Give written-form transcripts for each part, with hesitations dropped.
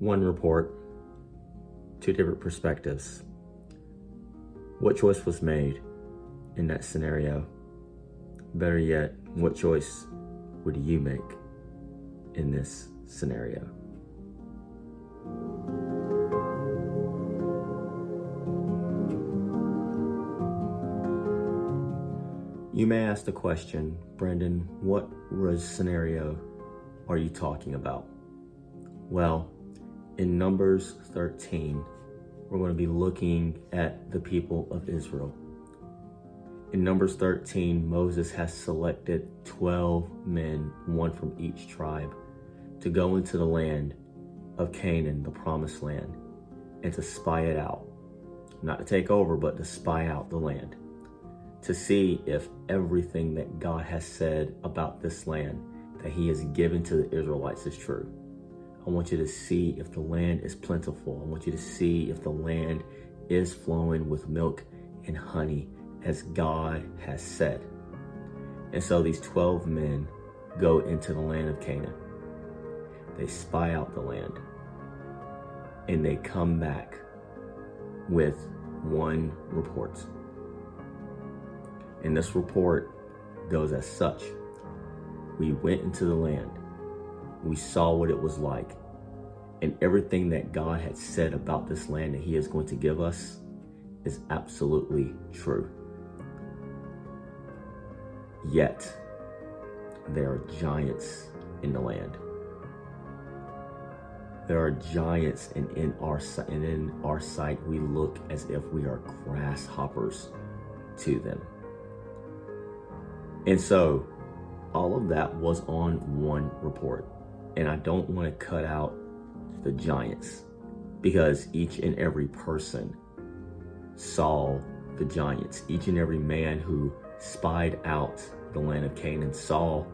One report, two different perspectives. What choice was made in that scenario? Better yet, what choice would you make in this scenario? You may ask the question, Brendan, what scenario are you talking about? Well, in Numbers 13, we're going to be looking at the people of Israel. In Numbers 13, Moses has selected 12 men, one from each tribe, to go into the land of Canaan, the promised land, and to spy it out. Not to take over, but to spy out the land. To see if everything that God has said about this land that he has given to the Israelites is true. I want you to see if the land is plentiful. I want you to see if the land is flowing with milk and honey as God has said. And so these 12 men go into the land of Canaan. They spy out the land and they come back with one report. And this report goes as such. We went into the land. We saw what it was like. And everything that God had said about this land that he is going to give us is absolutely true. Yet, there are giants in the land. There are giants, and in our sight, we look as if we are grasshoppers to them. And so, all of that was on one report. And I don't want to cut out the giants, because each and every person saw the giants. Each and every man who spied out the land of Canaan saw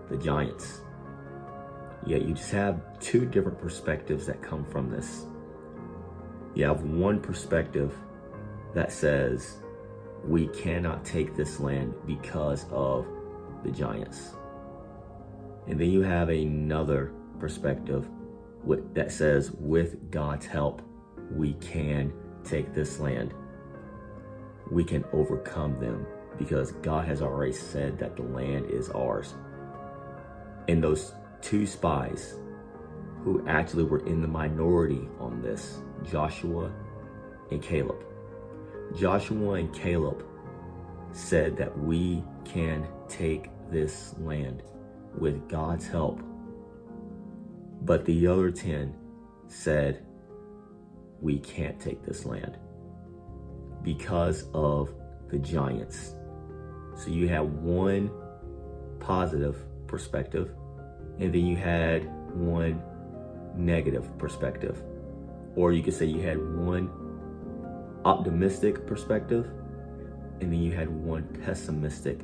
the giants. Yet you just have two different perspectives that come from this. You have one perspective that says we cannot take this land because of the giants. And then you have another perspective that says with God's help, we can take this land. We can overcome them because God has already said that the land is ours. And those two spies who actually were in the minority on this, Joshua and Caleb. Joshua and Caleb said that we can take this land with God's help. But the other 10 said, we can't take this land because of the giants. So you have one positive perspective, and then you had one negative perspective. Or you could say you had one optimistic perspective, and then you had one pessimistic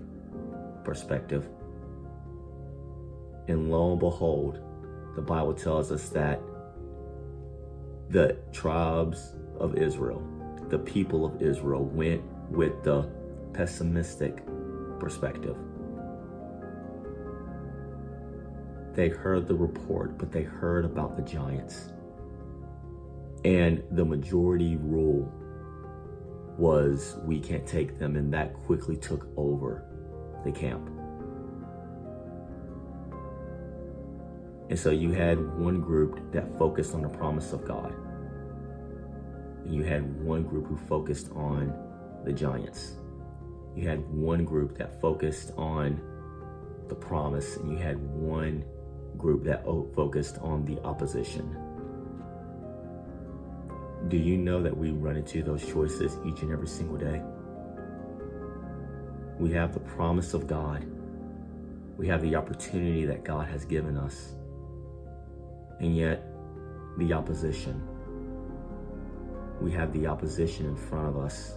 perspective. And lo and behold, the Bible tells us that the tribes of Israel, the people of Israel, went with the pessimistic perspective. They heard the report, but they heard about the giants. And the majority rule was we can't take them, and that quickly took over the camp. And so you had one group that focused on the promise of God. And you had one group who focused on the giants. You had one group that focused on the promise, and you had one group that focused on the opposition. Do you know that we run into those choices each and every single day? We have the promise of God. We have the opportunity that God has given us. And yet, the opposition. We have the opposition in front of us.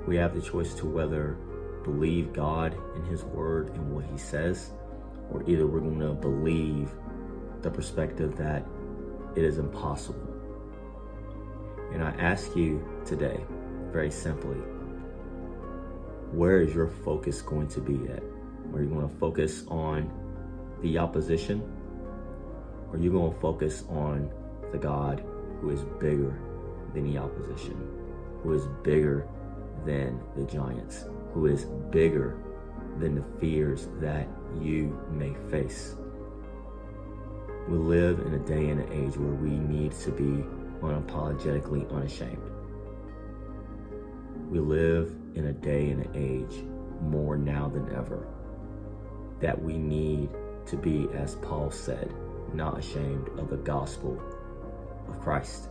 We have the choice to whether believe God and his word and what he says, or either we're going to believe the perspective that it is impossible. And I ask you today, very simply, where is your focus going to be at? Are you going to focus on the opposition? Or are you going to focus on the God who is bigger than the opposition, who is bigger than the giants, who is bigger than the fears that you may face? We live in a day and an age where we need to be unapologetically unashamed. We live in a day and an age more now than ever that we need to be, as Paul said, not ashamed of the gospel of Christ.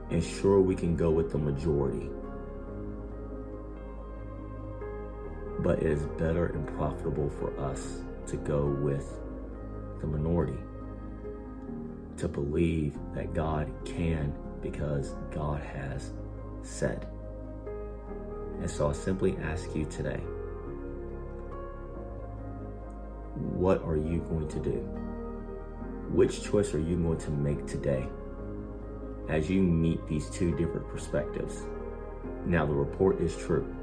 And sure, we can go with the majority, but it is better and profitable for us to go with the minority, to believe that God can because God has said. And so I simply ask you today, what are you going to do? Which choice are you going to make today as you meet these two different perspectives? Now, the report is true.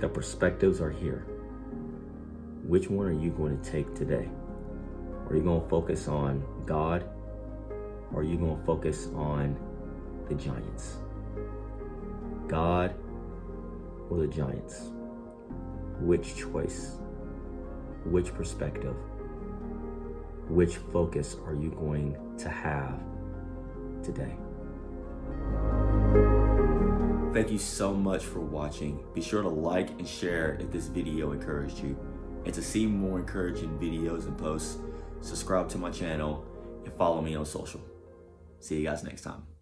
The perspectives are here. Which one are you going to take today? Are you going to focus on God, or are you going to focus on the giants? God or the giants? Which choice? Which perspective? Which focus are you going to have today? Thank you so much for watching. Be sure to like and share if this video encouraged you. And to see more encouraging videos and posts, subscribe to my channel and follow me on social. See you guys next time.